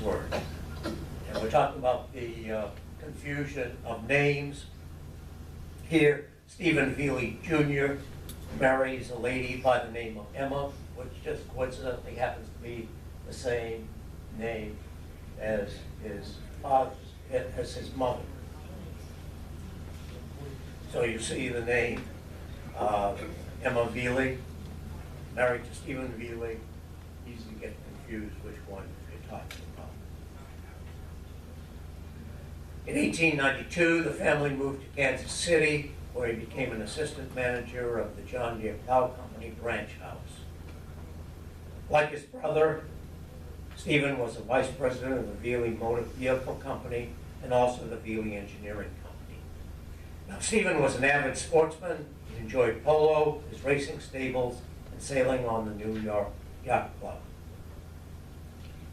word. And we're talking about the confusion of names. Here, Stephen Velie Jr. marries a lady by the name of Emma, which just coincidentally happens to be the same name as his father, as his mother. So you see the name Emma Velie, married to Stephen Velie. Easy to get confused which one you're talking about. In 1892, the family moved to Kansas City, where he became an assistant manager of the John Deere Plow Company branch house. Like his brother, Stephen was the vice president of the Velie Motor Vehicle Company and also the Velie Engineering Company. Now, Stephen was an avid sportsman. He enjoyed polo, his racing stables, and sailing on the New York Yacht Club.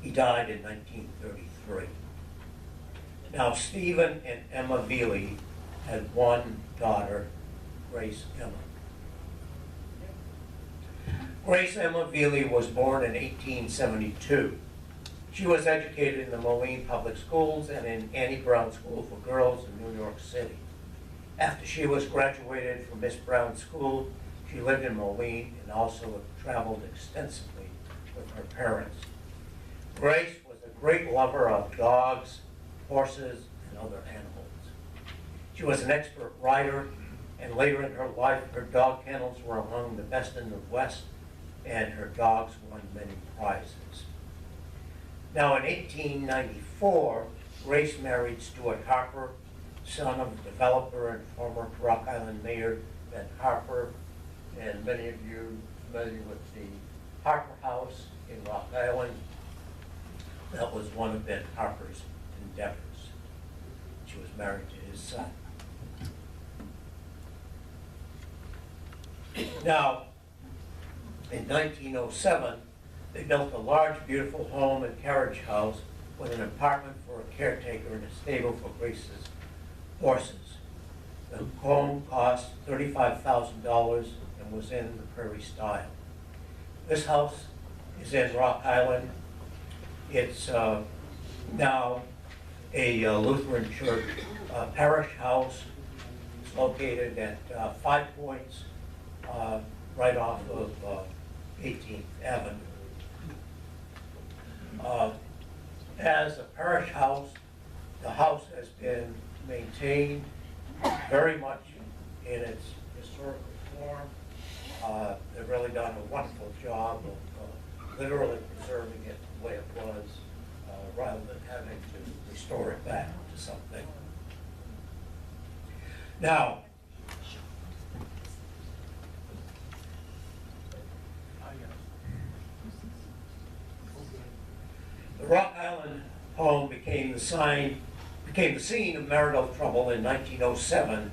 He died in 1933. Now, Stephen and Emma Velie had one daughter, Grace Emma. Grace Emma Velie was born in 1872. She was educated in the Moline Public Schools and in Annie Brown School for Girls in New York City. After she was graduated from Miss Brown School, she lived in Moline and also traveled extensively with her parents. Grace was a great lover of dogs, horses, and other animals. She was an expert rider, and later in her life, her dog kennels were among the best in the West, and her dogs won many prizes. Now, in 1894, Grace married Stuart Harper, son of the developer and former Rock Island Mayor Ben Harper, and many of you familiar with the Harper House in Rock Island. That was one of Ben Harper's endeavors. She was married to his son. Now, in 1907, they built a large, beautiful home and carriage house with an apartment for a caretaker and a stable for Grace's horses. The home cost $35,000 and was in the prairie style. This house is in Rock Island. It's now a Lutheran church parish house. It's located at 5 Points, right off of 18th Avenue. As a parish house, the house has been maintained very much in its historical form. They've really done a wonderful job of literally preserving it the way it was, rather than having to restore it back to something. Now, the Rock Island home became the scene of marital trouble in 1907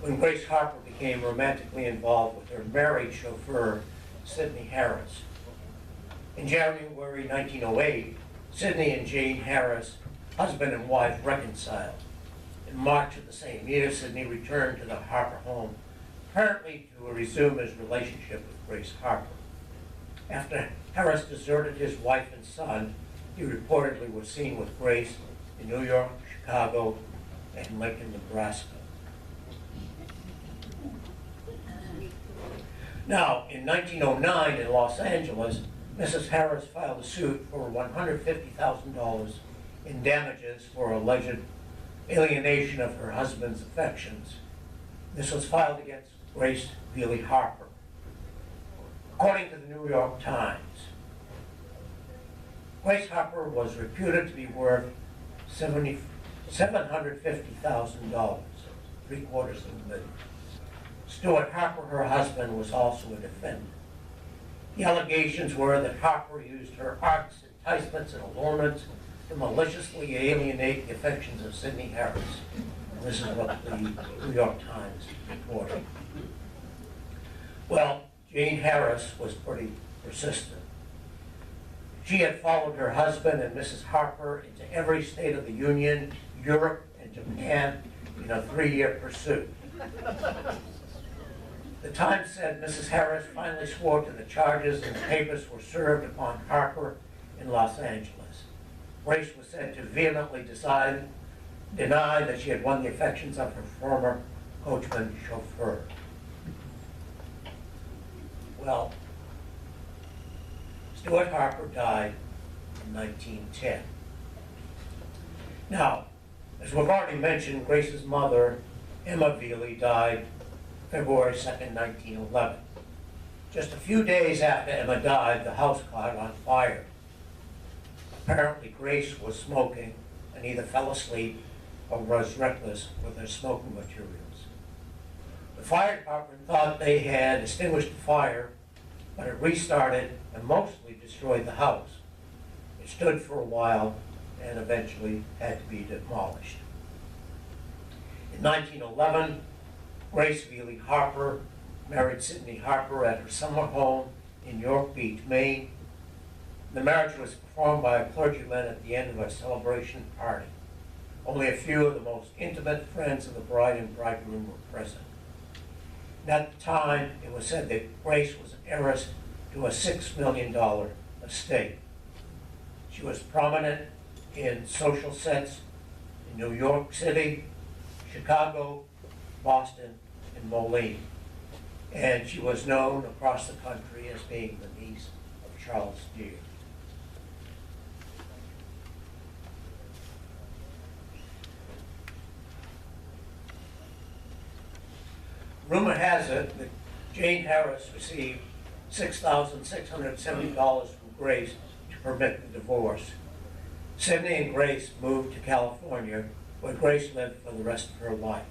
when Grace Harper became romantically involved with her married chauffeur, Sidney Harris. In January 1908, Sidney and Jane Harris, husband and wife, reconciled. In March of the same year, Sidney returned to the Harper home, apparently to resume his relationship with Grace Harper. After Harris deserted his wife and son, he reportedly was seen with Grace in New York, Chicago, and Lincoln, Nebraska. Now, in 1909 in Los Angeles, Mrs. Harris filed a suit for $150,000 in damages for alleged alienation of her husband's affections. This was filed against Grace Velie Harper. According to the New York Times, Grace Harper was reputed to be worth $750,000, $750,000. Stuart Harper, her husband, was also a defendant. The allegations were that Harper used her arts, enticements, and allurements to maliciously alienate the affections of Sidney Harris. And this is what the New York Times reported. Well, Jane Harris was pretty persistent. She had followed her husband and Mrs. Harper into every state of the Union, Europe, and Japan in a 3-year pursuit. The Times said Mrs. Harris finally swore to the charges and the papers were served upon Harper in Los Angeles. Grace was said to vehemently deny that she had won the affections of her former coachman chauffeur. Well, Stuart Harper died in 1910. Now, as we've already mentioned, Grace's mother, Emma Velie, died February 2nd, 1911. Just a few days after Emma died, the house caught on fire. Apparently, Grace was smoking and either fell asleep or was reckless with her smoking materials. The fire department thought they had extinguished the fire, but it restarted and mostly destroyed the house. It stood for a while and eventually had to be demolished. In 1911, Grace Velie Harper married Sidney Harper at her summer home in York Beach, Maine. The marriage was performed by a clergyman at the end of a celebration party. Only a few of the most intimate friends of the bride and bridegroom were present. And at the time, it was said that Grace was an heiress to a $6 million estate. She was prominent in social sets in New York City, Chicago, Boston, and Moline. And she was known across the country as being the niece of Charles Deere. Rumor has it that Jane Harris received $6,670 from Grace to permit the divorce. Sidney and Grace moved to California, where Grace lived for the rest of her life.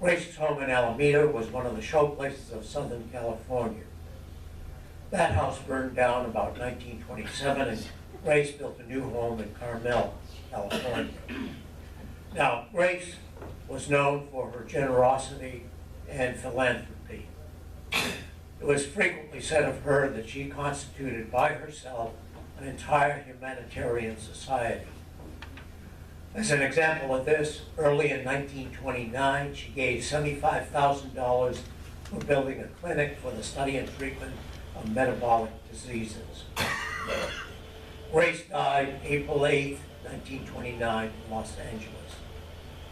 Grace's home in Alameda was one of the showplaces of Southern California. That house burned down about 1927, and Grace built a new home in Carmel, California. Now, Grace was known for her generosity and philanthropy. It was frequently said of her that she constituted by herself an entire humanitarian society. As an example of this, early in 1929, she gave $75,000 for building a clinic for the study and treatment of metabolic diseases. Grace died April 8, 1929, in Los Angeles.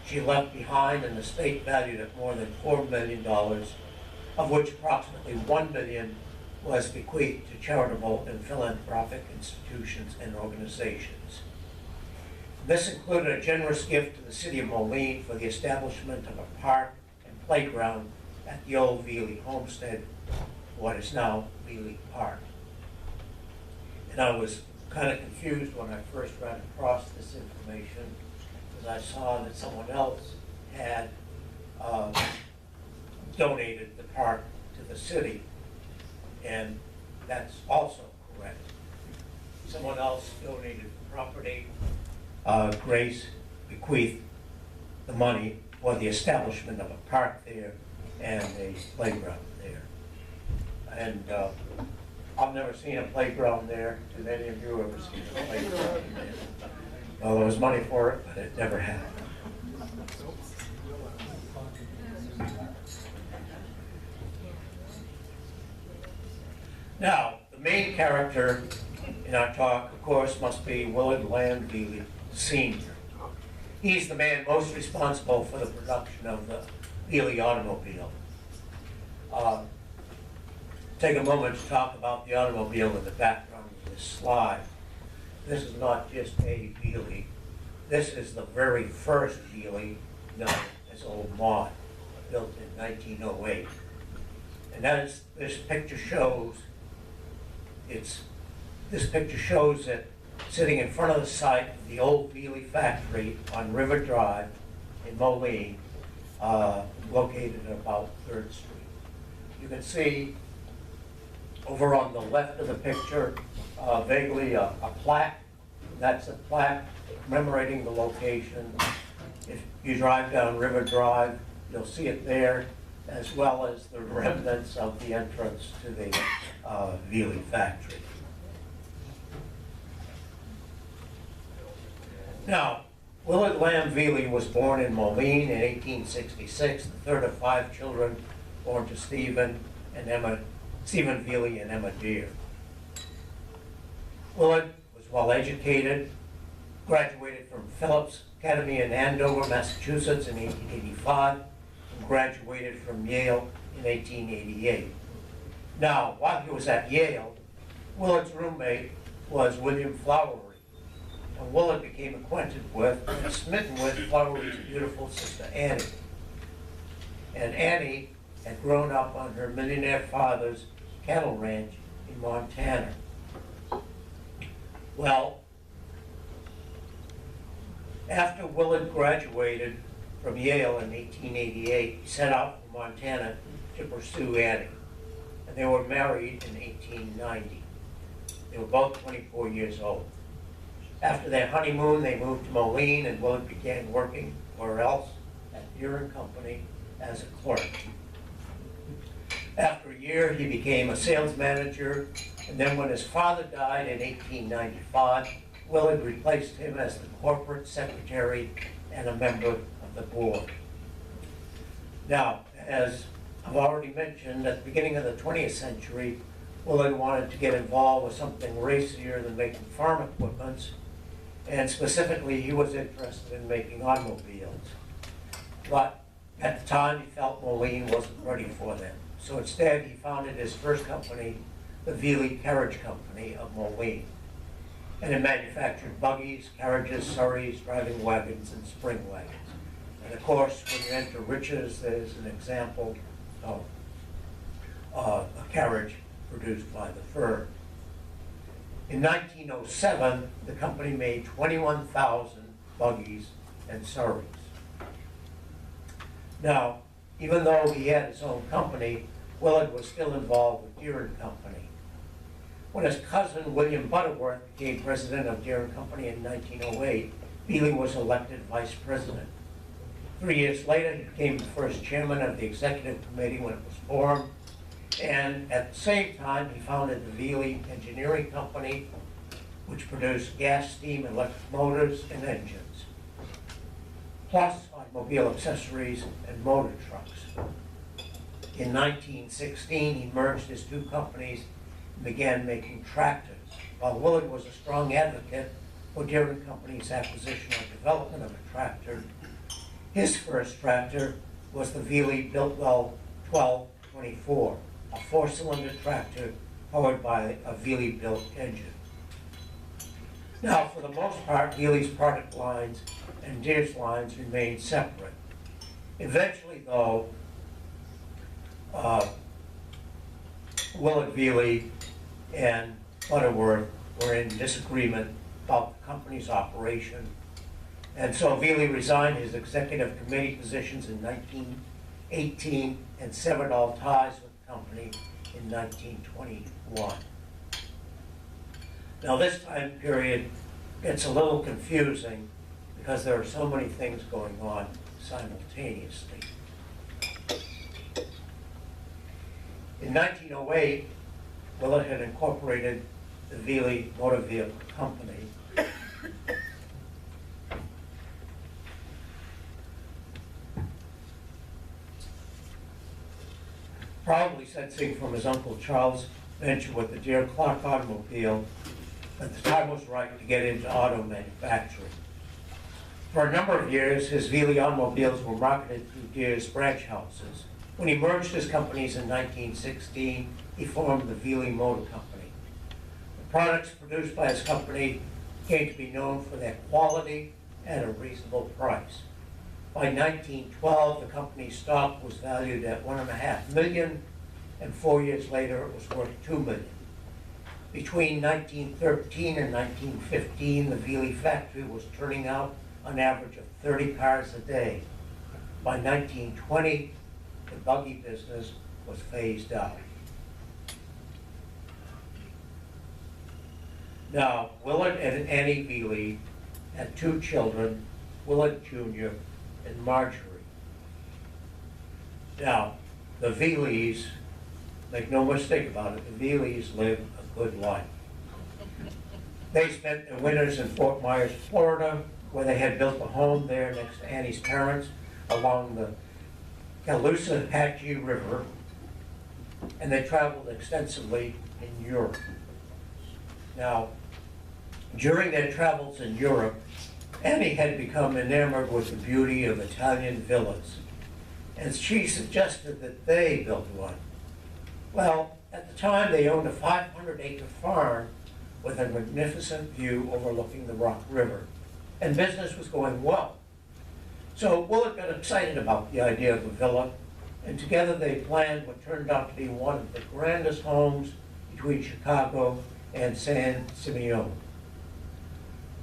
She left behind an estate valued at more than $4 million, of which approximately $1 million was bequeathed to charitable and philanthropic institutions and organizations. This included a generous gift to the city of Moline for the establishment of a park and playground at the old Velie homestead, what is now Velie Park. And I was kind of confused when I first ran across this information, because I saw that someone else had donated the park to the city, and that's also correct. Someone else donated the property. Grace bequeathed the money for the establishment of a park there and a playground there. And I've never seen a playground there. Did any of you ever see a playground there? Well, there was money for it, but it never happened. Now, the main character in our talk, of course, must be Willard Land Velie Sr. He's the man most responsible for the production of the Velie automobile. Take a moment to talk about the automobile in the background of this slide. This is not just a Velie. This is the very first Velie known as Old Maud, built in 1908. And this picture shows it sitting in front of the site of the old Velie factory on River Drive in Moline, located at about 3rd Street. You can see over on the left of the picture, vaguely a plaque. That's a plaque commemorating the location. If you drive down River Drive, you'll see it there, as well as the remnants of the entrance to the Velie factory. Now, Willard Lamb Velie was born in Moline in 1866, the third of 5 children born to Stephen Velie and Emma Deere. Willard was well educated, graduated from Phillips Academy in Andover, Massachusetts in 1885, and graduated from Yale in 1888. Now, while he was at Yale, Willard's roommate was William Flowery, and Willard became acquainted with and smitten with Flowery's beautiful sister Annie. And Annie had grown up on her millionaire father's cattle ranch in Montana. Well, after Willard graduated from Yale in 1888, he set out for Montana to pursue Annie. And they were married in 1890. They were both 24 years old. After their honeymoon, they moved to Moline, and Willard began working where else? At Deere Company as a clerk. After a year, he became a sales manager, and then when his father died in 1895, Willard replaced him as the corporate secretary and a member of the board. Now, as I've already mentioned, at the beginning of the 20th century, Willard wanted to get involved with something racier than making farm equipment, and specifically he was interested in making automobiles. But at the time he felt Moline wasn't ready for them. So instead he founded his first company, the Velie Carriage Company of Moline. And it manufactured buggies, carriages, surreys, driving wagons, and spring wagons. And of course, when you enter riches, there's an example of a carriage produced by the firm. In 1907, the company made 21,000 buggies and surreys. Now, even though he had his own company, Willard was still involved with Deere Company. When his cousin, William Butterworth, became president of Deere Company in 1908, Velie was elected vice president. 3 years later, he became the first chairman of the executive committee when it was formed. And at the same time, he founded the Velie Engineering Company, which produced gas, steam, electric motors, and engines, plus automobile accessories and motor trucks. In 1916, he merged his two companies and began making tractors. While Willard was a strong advocate for Deere Company's acquisition or development of a tractor, his first tractor was the Velie Biltwell 1224, a four-cylinder tractor powered by a Velie-built engine. Now, for the most part, Velie's product lines and Deere's lines remained separate. Eventually, though, Willard Velie and Butterworth were in disagreement about the company's operation. And so Velie resigned his executive committee positions in 1918 and severed all ties with the company in 1921. Now this time period gets a little confusing because there are so many things going on simultaneously. In 1908, Willard had incorporated the Velie Motor Vehicle Company. Probably sensing from his Uncle Charles' venture with the Deere Clark automobile that the time was right to get into auto manufacturing. For a number of years, his Velie automobiles were marketed through Deere's branch houses. When he merged his companies in 1916, he formed the Velie Motor Company. The products produced by his company came to be known for their quality at a reasonable price. By 1912, the company's stock was valued at $1.5 million, and 4 years later it was worth $2 million. Between 1913 and 1915, the Velie factory was turning out an average of 30 cars a day. By 1920, the buggy business was phased out. Now, Willard and Annie Velie had two children, Willard Jr. and Marjorie. Now, the Velies, make no mistake about it, the Velies lived a good life. They spent their winters in Fort Myers, Florida, where they had built a home there next to Annie's parents along the Caloosahatchee River, and they traveled extensively in Europe. Now, During their travels in Europe, Annie had become enamored with the beauty of Italian villas, and she suggested that they build one. Well, at the time, they owned a 500-acre farm with a magnificent view overlooking the Rock River, and business was going well. So Willard got excited about the idea of a villa, and together they planned what turned out to be one of the grandest homes between Chicago and San Simeon.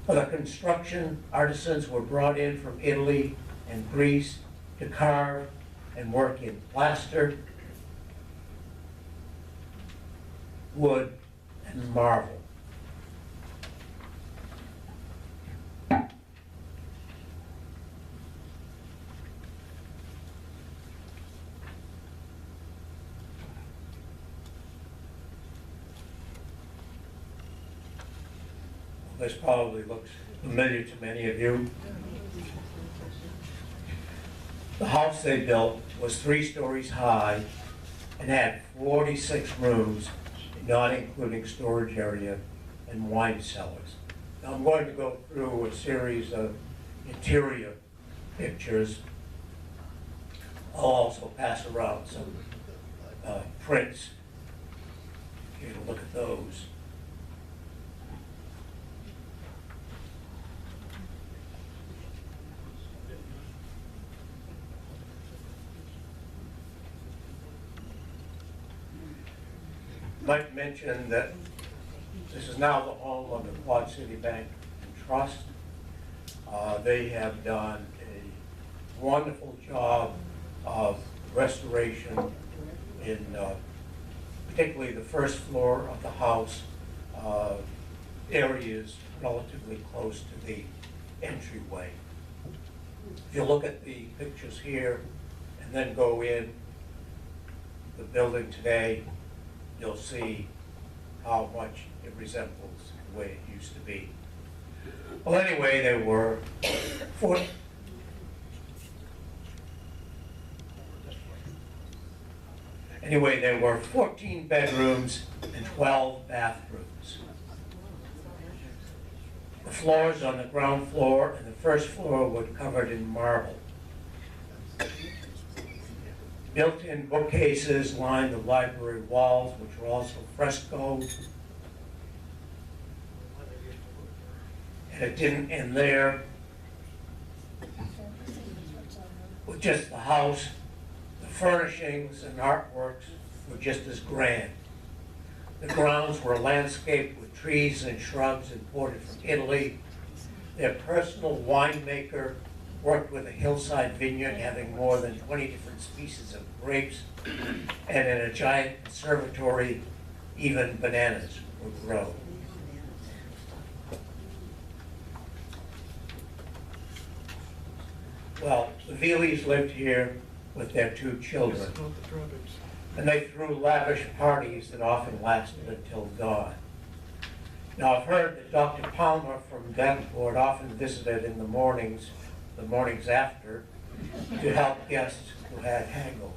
For the construction, artisans were brought in from Italy and Greece to carve and work in plaster, wood, and marble. This probably looks familiar to many of you. The house they built was 3 stories high and had 46 rooms, not including storage area and wine cellars. Now I'm going to go through a series of interior pictures. I'll also pass around some prints. You can look at those. Might mention that this is now the home of the Quad City Bank and Trust. They have done a wonderful job of restoration in particularly the first floor of the house, areas relatively close to the entryway. If you look at the pictures here and then go in the building today, you'll see how much it resembles the way it used to be. Well, anyway, there were 14 bedrooms and 12 bathrooms. The floors on the ground floor and the first floor were covered in marble. Built-in bookcases lined the library walls, which were also frescoed. And it didn't end there. With just the house, the furnishings and artworks were just as grand. The grounds were landscaped with trees and shrubs imported from Italy. Their personal winemaker worked with a hillside vineyard having more than 20 different species of grapes, and in a giant conservatory, even bananas were grown. Well, the Velies lived here with their 2 children, and they threw lavish parties that often lasted until dawn. Now, I've heard that Dr. Palmer from Davenport often visited in the mornings after, to help guests who had hangovers.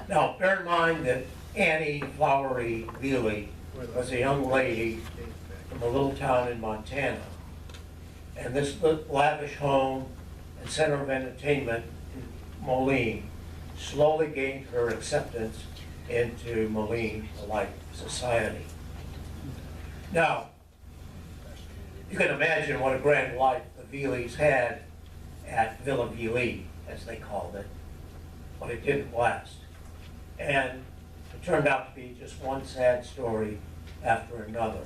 Now, bear in mind that Annie Flowery Velie was a young lady from a little town in Montana, and this lavish home and center of entertainment in Moline slowly gained her acceptance into Moline polite society. Now, you can imagine what a grand life the Velies had at Villa Velie, as they called it, but it didn't last. And it turned out to be just one sad story after another.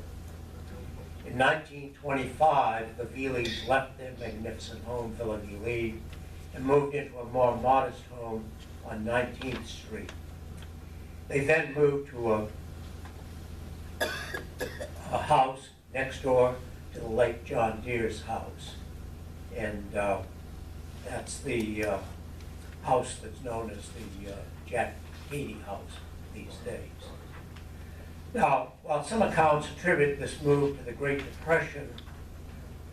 In 1925, the Velies left their magnificent home, Villa Velie, and moved into a more modest home on 19th Street. They then moved to a house next door to the late John Deere's house. And that's the house that's known as the Jack Beatty house these days. Now, while some accounts attribute this move to the Great Depression,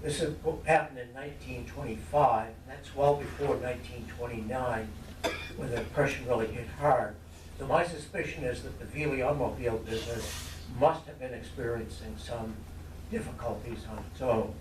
this happened in 1925, and that's well before 1929, when the Depression really hit hard. So my suspicion is that the Velie automobile business must have been experiencing some difficulties on its own.